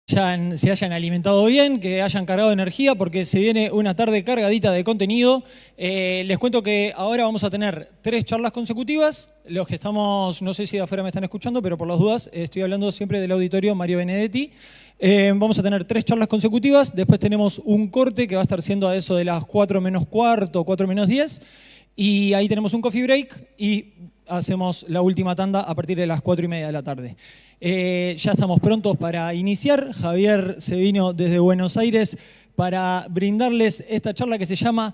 se hayan alimentado bien, que hayan cargado energía, porque se viene una tarde cargadita de contenido. Les cuento que ahora vamos a tener 3 charlas consecutivas. Los que estamos, no sé si de afuera me están escuchando, pero por las dudas, estoy hablando siempre del auditorio Mario Benedetti. Vamos a tener 3 charlas consecutivas, después tenemos un corte que va a estar siendo a eso de las 4 menos cuarto, 4 menos 10, y ahí tenemos un coffee break y hacemos la última tanda a partir de las 4:30 de la tarde. Ya estamos prontos para iniciar. Javier se vino desde Buenos Aires para brindarles esta charla que se llama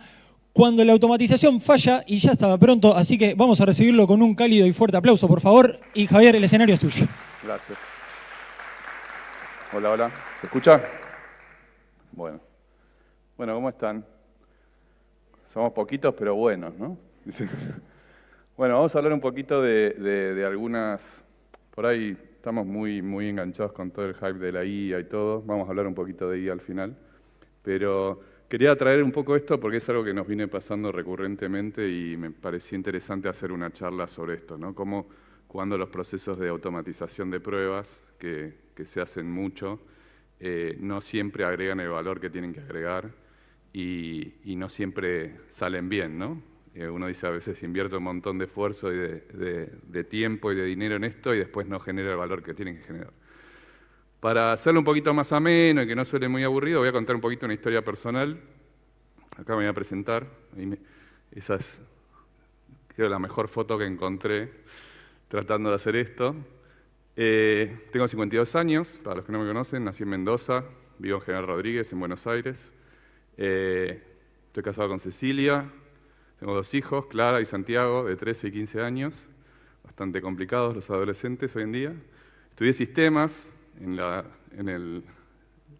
Cuando la automatización falla, y ya estaba pronto, así que vamos a recibirlo con un cálido y fuerte aplauso, por favor. Y Javier, el escenario es tuyo. Gracias. Hola, hola. ¿Se escucha? Bueno, ¿cómo están? Somos poquitos, pero buenos, ¿no? Bueno, vamos a hablar un poquito de algunas... Por ahí estamos muy enganchados con todo el hype de la IA y todo. Vamos a hablar un poquito de IA al final. Pero quería traer un poco esto porque es algo que nos viene pasando recurrentemente y me pareció interesante hacer una charla sobre esto, ¿no? Cómo cuando los procesos de automatización de pruebas, que se hacen mucho, no siempre agregan el valor que tienen que agregar y no siempre salen bien, ¿no? Uno dice a veces invierto un montón de esfuerzo y de tiempo y de dinero en esto y después no genera el valor que tienen que generar. Para hacerlo un poquito más ameno y que no suene muy aburrido, voy a contar un poquito una historia personal. Acá me voy a presentar. Esa es, creo, la mejor foto que encontré tratando de hacer esto. Tengo 52 años, para los que no me conocen, nací en Mendoza, vivo en General Rodríguez, en Buenos Aires. Estoy casado con Cecilia. Tengo 2 hijos, Clara y Santiago, de 13 y 15 años, bastante complicados los adolescentes hoy en día. Estudié sistemas en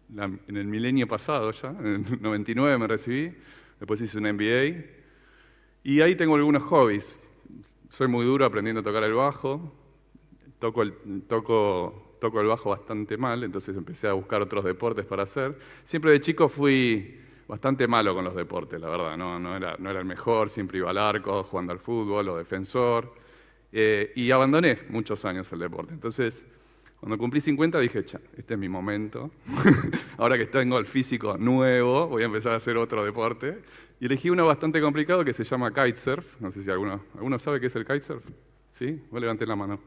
el milenio pasado ya, en el 99 me recibí, después hice un MBA y ahí tengo algunos hobbies. Soy muy duro aprendiendo a tocar el bajo, toco el bajo bastante mal, entonces empecé a buscar otros deportes para hacer. Siempre de chico fui bastante malo con los deportes, la verdad, no era el mejor, siempre iba al arco, jugando al fútbol o defensor, y abandoné muchos años el deporte. Entonces, cuando cumplí 50 dije, este es mi momento, ahora que tengo el físico nuevo, voy a empezar a hacer otro deporte, y elegí uno bastante complicado que se llama kitesurf. No sé si alguno sabe qué es el kitesurf, ¿sí? Vos levanten la mano.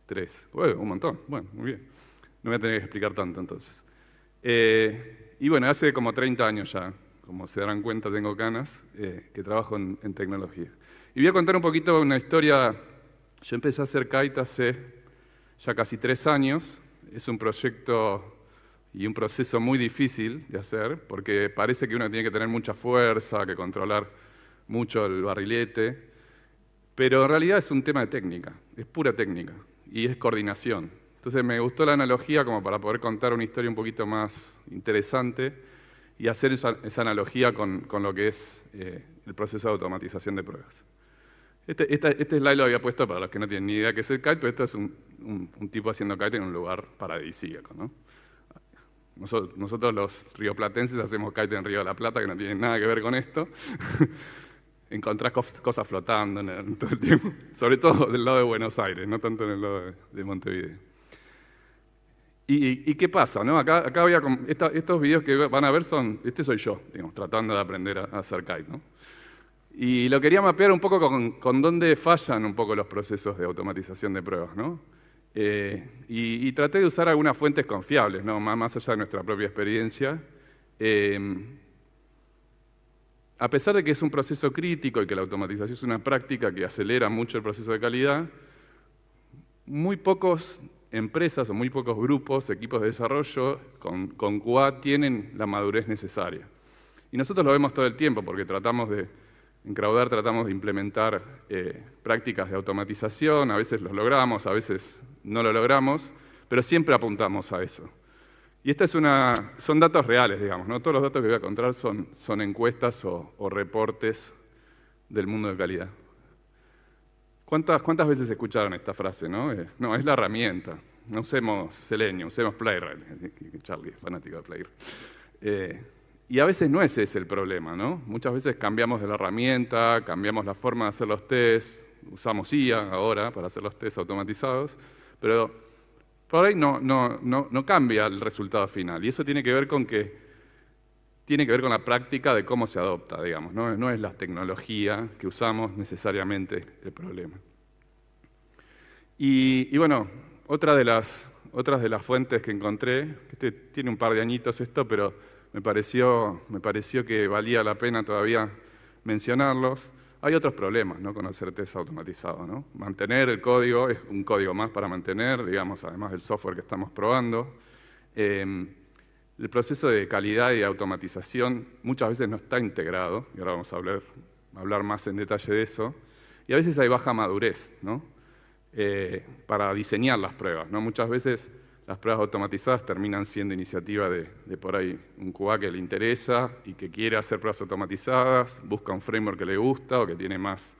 3, un montón, bueno, muy bien, no voy a tener que explicar tanto entonces. Y bueno, hace como 30 años ya, como se darán cuenta tengo canas, que trabajo en tecnología. Y voy a contar un poquito una historia. Yo empecé a hacer kite hace ya casi 3 años. Es un proyecto y un proceso muy difícil de hacer, porque parece que uno tiene que tener mucha fuerza, que controlar mucho el barrilete, pero en realidad es un tema de técnica, es pura técnica, y es coordinación. Entonces me gustó la analogía como para poder contar una historia un poquito más interesante y hacer esa analogía con lo que es el proceso de automatización de pruebas. Este slide lo había puesto para los que no tienen ni idea qué es el kite, pero esto es un tipo haciendo kite en un lugar paradisíaco, ¿no? Nosotros los rioplatenses hacemos kite en Río de la Plata, que no tienen nada que ver con esto. Encontrás cosas flotando en todo el tiempo, sobre todo del lado de Buenos Aires, no tanto en el lado de Montevideo. ¿Y qué pasa, no? Acá estos videos que van a ver este soy yo, digamos, tratando de aprender a hacer kite, ¿no? Y lo quería mapear un poco con dónde fallan un poco los procesos de automatización de pruebas, ¿no? Y traté de usar algunas fuentes confiables, ¿no? Más allá de nuestra propia experiencia. A pesar de que es un proceso crítico y que la automatización es una práctica que acelera mucho el proceso de calidad, muy pocas empresas o muy pocos grupos, equipos de desarrollo con QA tienen la madurez necesaria. Y nosotros lo vemos todo el tiempo porque en Crowdar tratamos de implementar prácticas de automatización, a veces los logramos, a veces no lo logramos, pero siempre apuntamos a eso. Y son datos reales, digamos, ¿no? Todos los datos que voy a contar son encuestas o reportes del mundo de calidad. ¿Cuántas veces escucharon esta frase, no? No, es la herramienta. No usemos Selenium, usemos Playwright. Charlie es fanático de Playwright. Y a veces no es ese el problema, ¿no? Muchas veces cambiamos de la herramienta, cambiamos la forma de hacer los tests, usamos IA ahora para hacer los tests automatizados, pero por ahí no cambia el resultado final. Y eso tiene que ver con la práctica de cómo se adopta, digamos. No es la tecnología que usamos necesariamente el problema. Y bueno, otras de las fuentes que encontré, tiene un par de añitos esto, pero me pareció que valía la pena todavía mencionarlos. Hay otros problemas, ¿no?, con hacer test automatizado, ¿no? Mantener el código, es un código más para mantener, digamos, además del software que estamos probando. El proceso de calidad y de automatización muchas veces no está integrado, y ahora vamos a hablar más en detalle de eso, y a veces hay baja madurez, ¿no?, para diseñar las pruebas, ¿no? Muchas veces las pruebas automatizadas terminan siendo iniciativa de por ahí un QA que le interesa y que quiere hacer pruebas automatizadas, busca un framework que le gusta o que tiene más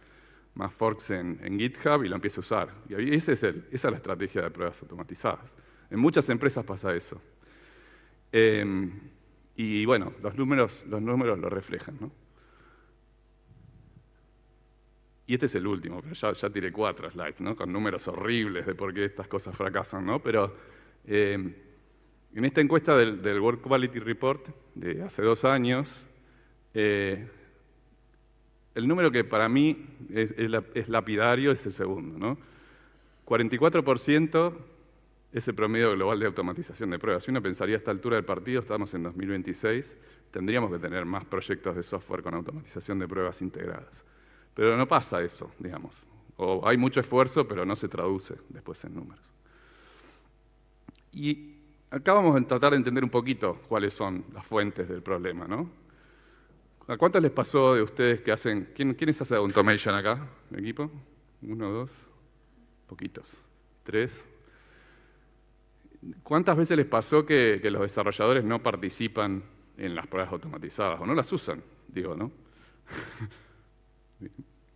forks en GitHub y lo empieza a usar. Y esa es la estrategia de pruebas automatizadas. En muchas empresas pasa eso. Y bueno, los números lo reflejan, ¿no? Y este es el último, pero ya tiré 4 slides, ¿no?, con números horribles de por qué estas cosas fracasan, ¿no? Pero en esta encuesta del Work Quality Report de hace 2 años, el número que para mí es lapidario es el segundo, ¿no? 44% es el promedio global de automatización de pruebas. Si uno pensaría a esta altura del partido, estamos en 2026, tendríamos que tener más proyectos de software con automatización de pruebas integradas. Pero no pasa eso, digamos. O hay mucho esfuerzo, pero no se traduce después en números. Y acá vamos a tratar de entender un poquito cuáles son las fuentes del problema, ¿no? ¿A cuántos les pasó de ustedes que hacen... ¿Quiénes hacen automation acá, equipo? 1, 2, poquitos. 3. ¿Cuántas veces les pasó que los desarrolladores no participan en las pruebas automatizadas o no las usan? Digo, ¿no?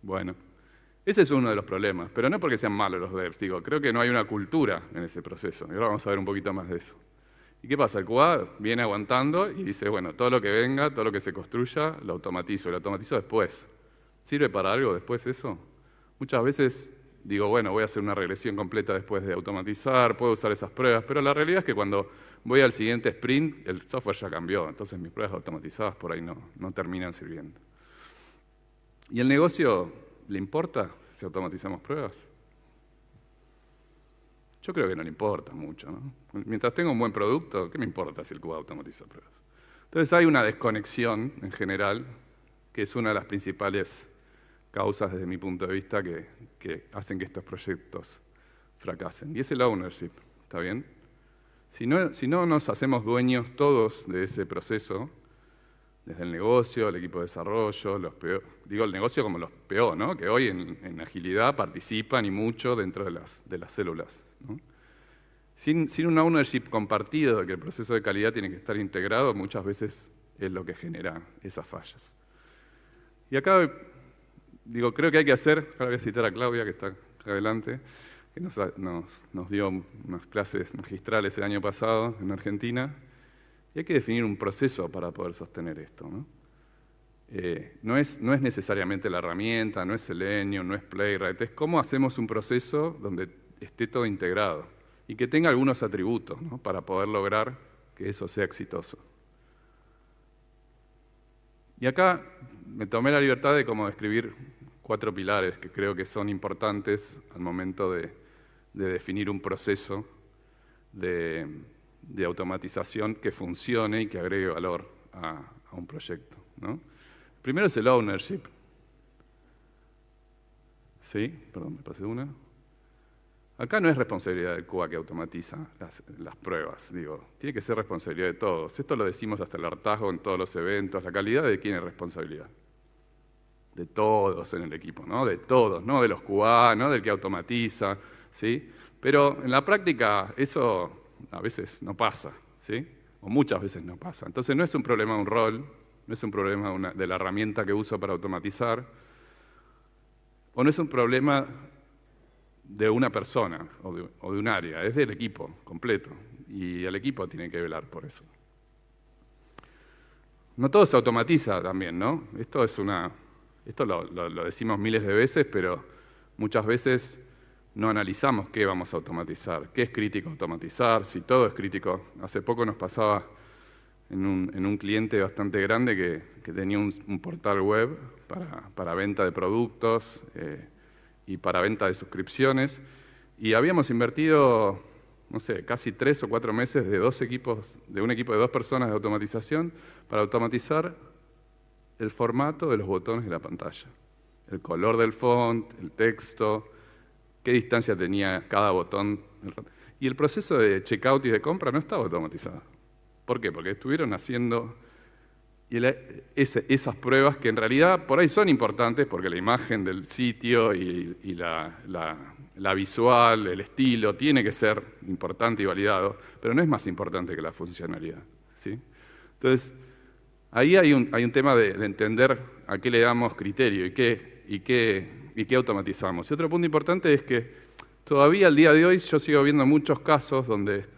Bueno, ese es uno de los problemas, pero no porque sean malos los devs, digo, creo que no hay una cultura en ese proceso, y ahora vamos a ver un poquito más de eso. ¿Y qué pasa? El QA viene aguantando y dice, bueno, todo lo que venga, todo lo que se construya, lo automatizo, y lo automatizo después. ¿Sirve para algo después eso? Muchas veces digo, bueno, voy a hacer una regresión completa después de automatizar, puedo usar esas pruebas, pero la realidad es que cuando voy al siguiente sprint, el software ya cambió, entonces mis pruebas automatizadas por ahí no terminan sirviendo. ¿Y el negocio le importa si automatizamos pruebas? Yo creo que no le importa mucho, ¿no? Mientras tenga un buen producto, ¿qué me importa si el QA automatiza pruebas? Entonces hay una desconexión en general, que es una de las principales causas desde mi punto de vista que hacen que estos proyectos fracasen. Y es el ownership, ¿está bien? Si no nos hacemos dueños todos de ese proceso, desde el negocio, el equipo de desarrollo, los PO, digo el negocio como los PO, ¿no?, que hoy en agilidad participan y mucho dentro de las células, ¿no? Sin un ownership compartido de que el proceso de calidad tiene que estar integrado, muchas veces es lo que genera esas fallas. Y acá, digo, creo que hay que hacer, ahora voy a citar a Claudia, que está acá adelante, que nos dio unas clases magistrales el año pasado en Argentina, y hay que definir un proceso para poder sostener esto, ¿no? No es necesariamente la herramienta, no es Selenium, no es Playwright, es cómo hacemos un proceso donde esté todo integrado y que tenga algunos atributos, ¿no?, para poder lograr que eso sea exitoso. Y acá me tomé la libertad de como describir 4 pilares que creo que son importantes al momento de definir un proceso de automatización que funcione y que agregue valor a un proyecto, ¿no? Primero es el ownership. ¿Sí? Perdón, me pasé una. Acá no es responsabilidad del QA que automatiza las pruebas, digo, tiene que ser responsabilidad de todos. Esto lo decimos hasta el hartazgo en todos los eventos. ¿La calidad de quién es responsabilidad? De todos en el equipo, ¿no? De todos, no de los QA, no del que automatiza, ¿sí? Pero en la práctica eso a veces no pasa, ¿sí? O muchas veces no pasa. Entonces no es un problema de un rol, no es un problema de la herramienta que uso para automatizar, o no es un problema de una persona o de un área, es del equipo completo. Y el equipo tiene que velar por eso. No todo se automatiza también, ¿no? Esto lo decimos miles de veces, pero muchas veces no analizamos qué vamos a automatizar, qué es crítico automatizar, si todo es crítico. Hace poco nos pasaba en un cliente bastante grande que tenía un portal web para venta de productos y para venta de suscripciones, y habíamos invertido, no sé, casi 3 o 4 meses de un equipo de 2 personas de automatización para automatizar el formato de los botones de la pantalla, el color del font, el texto, qué distancia tenía cada botón. Y el proceso de checkout y de compra no estaba automatizado. ¿Por qué? Porque estuvieron haciendo esas pruebas que en realidad por ahí son importantes porque la imagen del sitio y la visual, el estilo, tiene que ser importante y validado, pero no es más importante que la funcionalidad, ¿sí? Entonces, ahí hay un tema de entender a qué le damos criterio y qué automatizamos. Y otro punto importante es que todavía al día de hoy yo sigo viendo muchos casos donde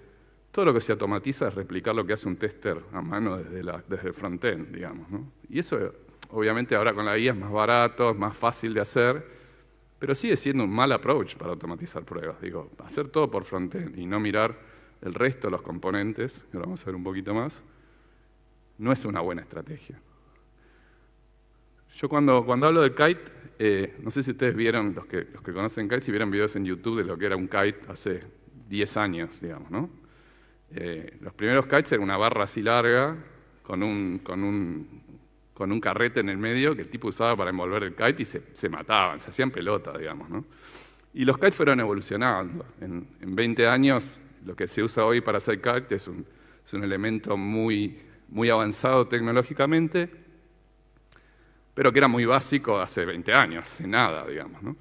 todo lo que se automatiza es replicar lo que hace un tester a mano desde el frontend, digamos, ¿no? Y eso, obviamente, ahora con la IA es más barato, es más fácil de hacer, pero sigue siendo un mal approach para automatizar pruebas. Digo, hacer todo por frontend y no mirar el resto de los componentes, que lo vamos a ver un poquito más, no es una buena estrategia. Yo cuando hablo del kite, no sé si ustedes vieron, los que conocen kite, si vieron videos en YouTube de lo que era un kite hace 10 años, digamos, ¿no? Los primeros kites eran una barra así larga, con un carrete en el medio que el tipo usaba para envolver el kite y se mataban, se hacían pelota, digamos, ¿no? Y los kites fueron evolucionando. En 20 años, lo que se usa hoy para hacer kite es un elemento muy avanzado tecnológicamente, pero que era muy básico hace 20 años, hace nada, digamos, ¿no?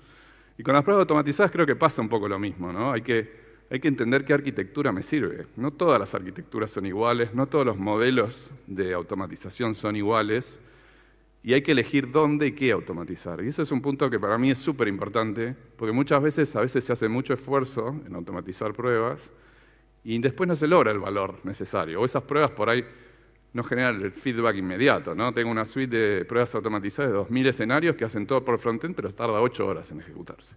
Y con las pruebas automatizadas creo que pasa un poco lo mismo, ¿no? Hay que entender qué arquitectura me sirve. No todas las arquitecturas son iguales, no todos los modelos de automatización son iguales, y hay que elegir dónde y qué automatizar. Y eso es un punto que para mí es súper importante, porque a veces se hace mucho esfuerzo en automatizar pruebas, y después no se logra el valor necesario. O esas pruebas por ahí no generan el feedback inmediato, ¿no? Tengo una suite de pruebas automatizadas de 2000 escenarios que hacen todo por frontend, pero tarda 8 horas en ejecutarse.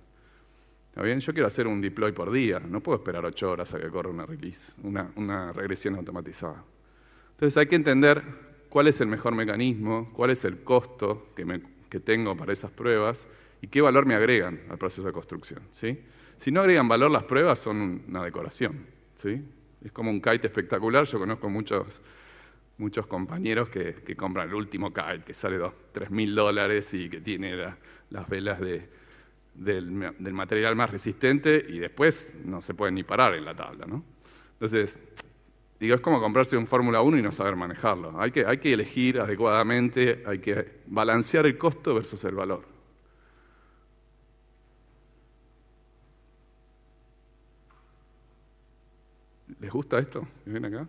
¿Está bien? Yo quiero hacer un deploy por día, no puedo esperar 8 horas a que corra una release, una regresión automatizada. Entonces hay que entender cuál es el mejor mecanismo, cuál es el costo que tengo para esas pruebas y qué valor me agregan al proceso de construcción, ¿sí? Si no agregan valor, las pruebas son una decoración, ¿sí? Es como un kite espectacular. Yo conozco muchos compañeros que compran el último kite que sale $3.000 y que tiene las velas del material más resistente y después no se pueden ni parar en la tabla, ¿no? Entonces, digo, es como comprarse un Fórmula 1 y no saber manejarlo. Hay que elegir adecuadamente, hay que balancear el costo versus el valor. ¿Les gusta esto? ¿Ven acá?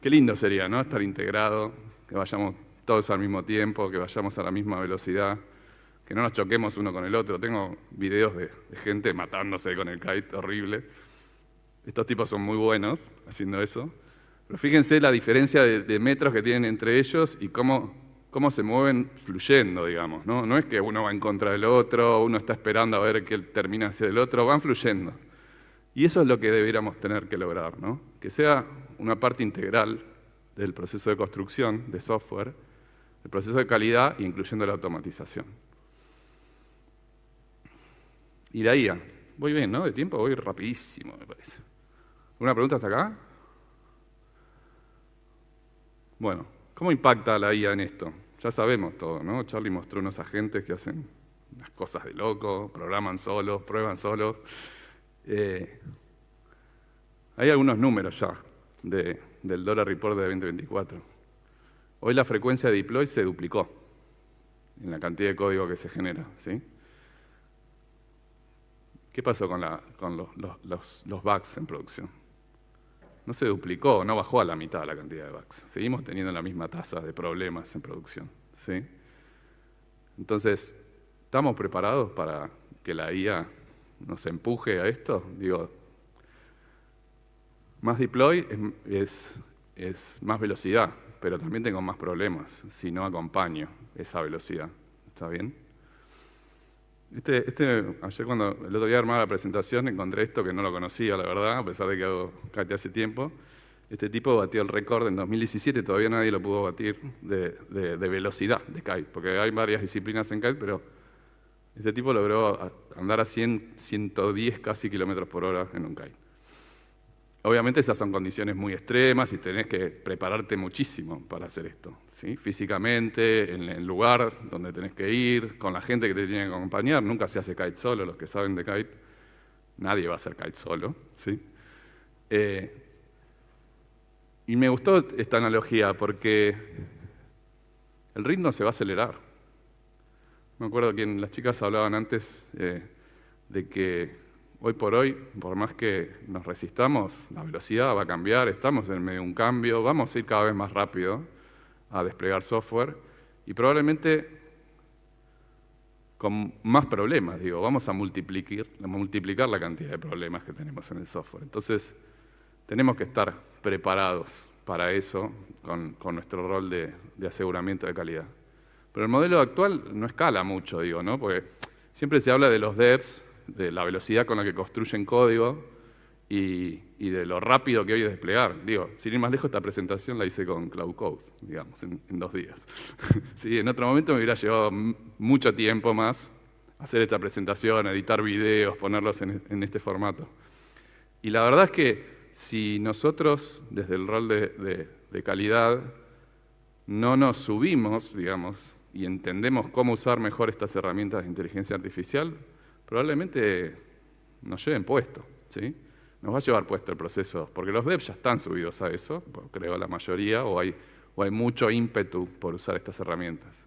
Qué lindo sería, ¿no? Estar integrado, que vayamos todos al mismo tiempo, que vayamos a la misma velocidad, que no nos choquemos uno con el otro. Tengo videos de gente matándose con el kite, horrible. Estos tipos son muy buenos haciendo eso. Pero fíjense la diferencia de metros que tienen entre ellos y cómo se mueven fluyendo, digamos, ¿no? No es que uno va en contra del otro, uno está esperando a ver que él termina hacia el otro, van fluyendo. Y eso es lo que deberíamos tener que lograr, ¿no? Que sea una parte integral del proceso de construcción de software, el proceso de calidad, incluyendo la automatización. Y la IA. Voy bien, ¿no? De tiempo voy rapidísimo, me parece. ¿Alguna pregunta hasta acá? Bueno, ¿cómo impacta la IA en esto? Ya sabemos todo, ¿no? Charlie mostró unos agentes que hacen unas cosas de loco, programan solos, prueban solos. Hay algunos números ya del Dollar Report de 2024. Hoy la frecuencia de deploy se duplicó en la cantidad de código que se genera, ¿sí? ¿Qué pasó con los bugs en producción? No se duplicó, no bajó a la mitad la cantidad de bugs. Seguimos teniendo la misma tasa de problemas en producción, ¿sí? Entonces, ¿estamos preparados para que la IA nos empuje a esto? Digo, más deploy es más velocidad, pero también tengo más problemas si no acompaño esa velocidad. ¿Está bien? Ayer cuando el otro día armaba la presentación encontré esto que no lo conocía, la verdad, a pesar de que hago kite hace tiempo. Este tipo batió el récord en 2017, todavía nadie lo pudo batir, de velocidad de kite, porque hay varias disciplinas en kite, pero este tipo logró andar a 110 casi kilómetros por hora en un kite. Obviamente esas son condiciones muy extremas y tenés que prepararte muchísimo para hacer esto, ¿sí? Físicamente, en el lugar donde tenés que ir, con la gente que te tiene que acompañar. Nunca se hace kite solo, los que saben de kite, nadie va a hacer kite solo, ¿sí? Y me gustó esta analogía porque el ritmo se va a acelerar. Me acuerdo que las chicas hablaban antes de que hoy por hoy, por más que nos resistamos, la velocidad va a cambiar, estamos en medio de un cambio, vamos a ir cada vez más rápido a desplegar software y probablemente con más problemas, vamos a multiplicar la cantidad de problemas que tenemos en el software. Entonces, tenemos que estar preparados para eso con nuestro rol de aseguramiento de calidad. Pero el modelo actual no escala mucho, ¿no? Porque siempre se habla de los devs, de la velocidad con la que construyen código y de lo rápido que hoy es desplegar. Sin ir más lejos, esta presentación la hice con Cloud Code, digamos, en 2 días. Sí, en otro momento me hubiera llevado mucho tiempo más hacer esta presentación, editar videos, ponerlos en este formato. Y la verdad es que si nosotros, desde el rol de calidad, no nos subimos, digamos, y entendemos cómo usar mejor estas herramientas de inteligencia artificial, probablemente nos lleven puesto, ¿sí? Nos va a llevar puesto el proceso, porque los devs ya están subidos a eso, creo la mayoría, o hay mucho ímpetu por usar estas herramientas.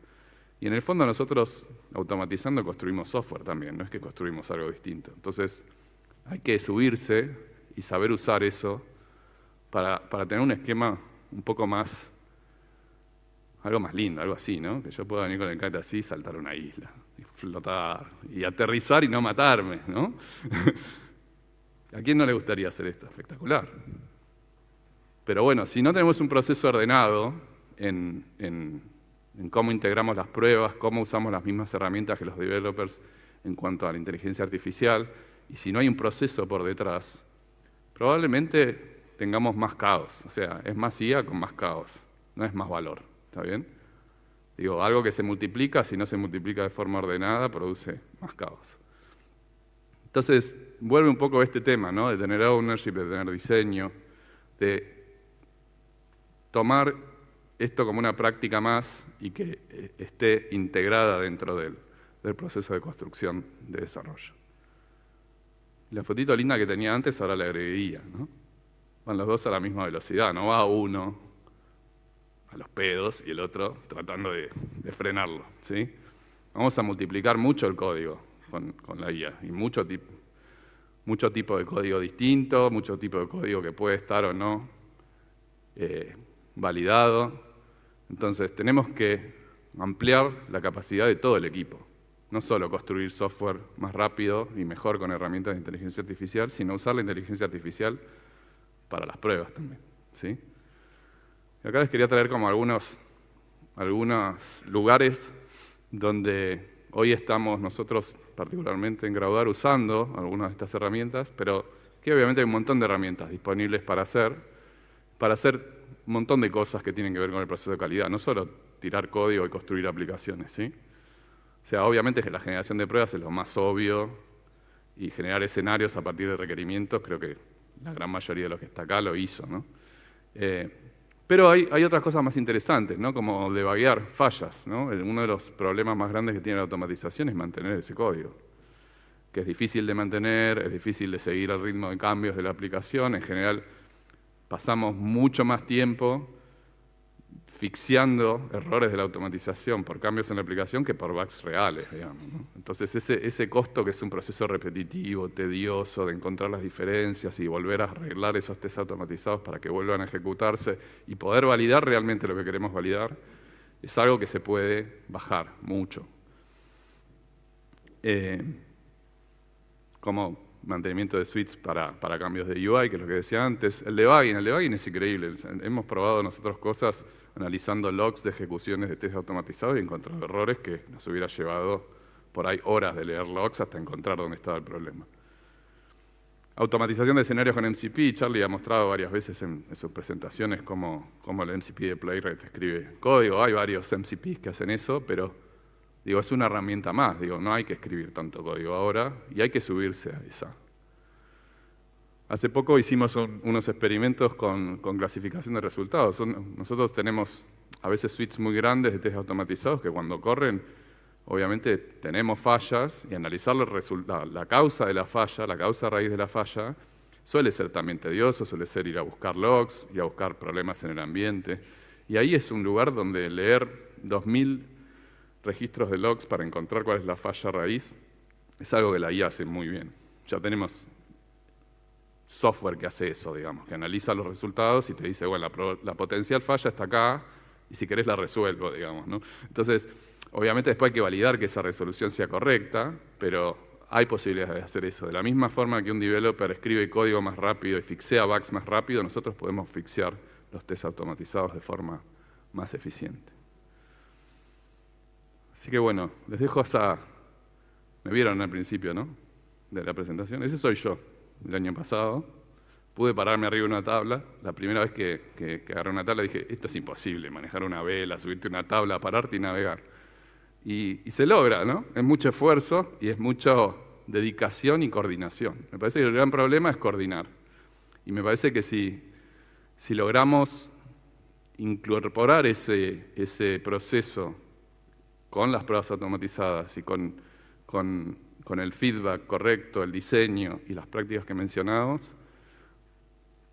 Y en el fondo nosotros, automatizando, construimos software también, no es que construimos algo distinto. Entonces, hay que subirse y saber usar eso para tener un esquema un poco más, algo más lindo, algo así, ¿no? Que yo pueda venir con el kite así y saltar una isla, y flotar, y aterrizar y no matarme, ¿no? ¿A quién no le gustaría hacer esto? Espectacular. Pero bueno, si no tenemos un proceso ordenado en cómo integramos las pruebas, cómo usamos las mismas herramientas que los developers en cuanto a la inteligencia artificial, y si no hay un proceso por detrás, probablemente tengamos más caos. O sea, es más IA con más caos, no es más valor. ¿Está bien? Algo que se multiplica, si no se multiplica de forma ordenada, produce más caos. Entonces, vuelve un poco a este tema, ¿no? De tener ownership, de tener diseño, de tomar esto como una práctica más y que esté integrada dentro del proceso de construcción de desarrollo. La fotito linda que tenía antes ahora le agregué, ¿no? Van los dos a la misma velocidad, no va uno a los pedos y el otro tratando de frenarlo, ¿sí? Vamos a multiplicar mucho el código con la IA y mucho tipo de código distinto, mucho tipo de código que puede estar o no validado. Entonces tenemos que ampliar la capacidad de todo el equipo. No solo construir software más rápido y mejor con herramientas de inteligencia artificial, sino usar la inteligencia artificial para las pruebas también, ¿sí? Y acá les quería traer como algunos lugares donde hoy estamos nosotros, particularmente en Graudar, usando algunas de estas herramientas, pero que obviamente hay un montón de herramientas disponibles para hacer un montón de cosas que tienen que ver con el proceso de calidad, no solo tirar código y construir aplicaciones, ¿sí? O sea, obviamente que la generación de pruebas es lo más obvio y generar escenarios a partir de requerimientos, creo que la gran mayoría de los que está acá lo hizo, ¿no? Pero hay otras cosas más interesantes, ¿no? Como debuguear fallas, ¿no? Uno de los problemas más grandes que tiene la automatización es mantener ese código, que es difícil de mantener, es difícil de seguir el ritmo de cambios de la aplicación. En general, pasamos mucho más tiempo asfixiando errores de la automatización por cambios en la aplicación que por bugs reales, digamos, ¿no? Entonces ese costo, que es un proceso repetitivo, tedioso, de encontrar las diferencias y volver a arreglar esos tests automatizados para que vuelvan a ejecutarse y poder validar realmente lo que queremos validar, es algo que se puede bajar mucho. Como mantenimiento de suites para cambios de UI, que es lo que decía antes. El debugging es increíble. Hemos probado nosotros cosas analizando logs de ejecuciones de test automatizados y encontrado errores que nos hubiera llevado por ahí horas de leer logs hasta encontrar dónde estaba el problema. Automatización de escenarios con MCP. Charlie ha mostrado varias veces en sus presentaciones cómo el MCP de Playwright escribe código. Hay varios MCPs que hacen eso, pero digo, es una herramienta más. Digo, no hay que escribir tanto código ahora y hay que subirse a esa. Hace poco hicimos unos experimentos con clasificación de resultados. Nosotros tenemos a veces suites muy grandes de test automatizados que cuando corren, obviamente tenemos fallas y analizar la causa de la falla, la causa raíz de la falla, suele ser también tedioso, suele ser ir a buscar logs, ir a buscar problemas en el ambiente. Y ahí es un lugar donde leer 2000 registros de logs para encontrar cuál es la falla raíz es algo que la IA hace muy bien. Ya tenemos software que hace eso, digamos, que analiza los resultados y te dice, bueno, la potencial falla está acá y si querés la resuelvo, digamos, ¿no? Entonces, obviamente después hay que validar que esa resolución sea correcta, pero hay posibilidades de hacer eso. De la misma forma que un developer escribe código más rápido y fixea bugs más rápido, nosotros podemos fixear los tests automatizados de forma más eficiente. Así que bueno, les dejo esa... Me vieron al principio, ¿no? De la presentación. Ese soy yo, el año pasado. Pude pararme arriba de una tabla. La primera vez que agarré una tabla dije, esto es imposible, manejar una vela, subirte una tabla, pararte y navegar. Y se logra, ¿no? Es mucho esfuerzo y es mucha dedicación y coordinación. Me parece que el gran problema es coordinar. Y me parece que si logramos incorporar ese proceso con las pruebas automatizadas y con el feedback correcto, el diseño y las prácticas que mencionamos,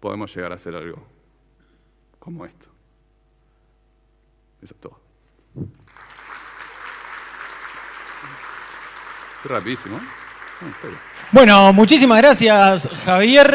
podemos llegar a hacer algo como esto. Eso es todo. Rapidísimo. Bueno, muchísimas gracias, Javier.